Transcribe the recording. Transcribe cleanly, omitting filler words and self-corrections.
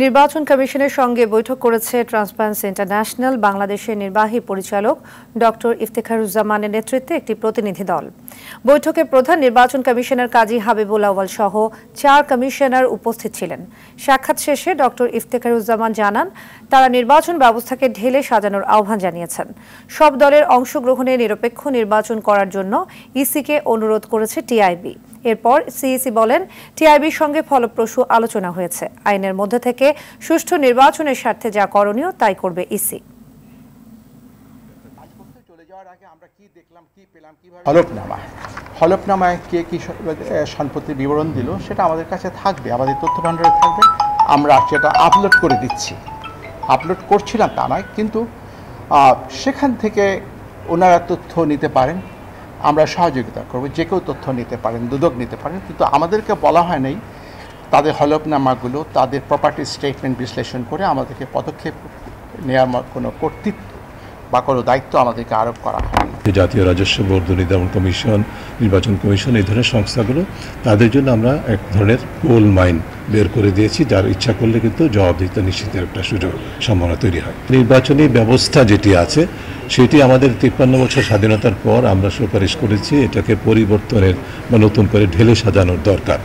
নির্বাচন কমিশনের সঙ্গে বৈঠক করেছে ট্রান্সপারেন্সি ইন্টারন্যাশনাল বাংলাদেশের নির্বাহী পরিচালক ডক্টর ইফতেখারুজ্জামানের নেতৃত্বে একটি প্রতিনিধি দল। বৈঠকে প্রধান নির্বাচন কমিশনার কাজী হাবিবুল আউয়াল সহ 4 কমিশনার উপস্থিত ছিলেন। সাক্ষাৎ শেষে ডক্টর ইফতেখারুজ্জামান জানান, তারা নির্বাচন ব্যবস্থাকে ঢেলে সাজানোর আহ্বান জানিয়েছেন। সব দলের অংশগ্রহণে নিরপেক্ষ নির্বাচন করার জন্য ইসিকে অনুরোধ করেছে টিআইবি। এরপর সিইসি বলেন, টিআইবির সঙ্গে ফলপ্রসূ আলোচনা হয়েছে। আইনের মধ্যে থেকে সুষ্ঠু নির্বাচনের স্বার্থে যা করণীয় তাই করবে ইসি। হলফনামায় কে কি সম্পত্তির বিবরণ দিল সেটা আমাদের কাছে থাকবে, আমাদের তথ্য ভাণ্ডারে থাকবে। আমরা সেটা আপলোড করে দিচ্ছি, আপলোড করছিলাম তা নয়, কিন্তু সেখান থেকে ওনারা তথ্য নিতে পারেন, আমরা সহযোগিতা করব। যে কেউ তথ্য নিতে পারেন, দুদক নিতে পারেন, কিন্তু আমাদেরকে বলা হয় নাই তাদের হলফনামাগুলো, তাদের প্রপার্টি স্টেটমেন্ট বিশ্লেষণ করে আমাদেরকে পদক্ষেপ নেওয়ার কোনো কর্তৃত্ব বা কোনো দায়িত্ব আমাদেরকে আরোপ করা হয়। জাতীয় রাজস্ব বোর্ড, দুর্নীতি কমিশন, নির্বাচন কমিশন, এই ধরনের সংস্থাগুলো, তাদের জন্য আমরা এক ধরনের গোল্ড মাইন বের করে দিয়েছি, যার ইচ্ছা করলে কিন্তু জবাবদিহিতা নিশ্চিতের একটা সুযোগ সম্ভাবনা তৈরি হয়। নির্বাচনী ব্যবস্থা যেটি আছে সেটি আমাদের 53 বছর স্বাধীনতার পর আমরা সুপারিশ করেছি, এটাকে পরিবর্তনের বা নতুন করে ঢেলে সাজানোর দরকার।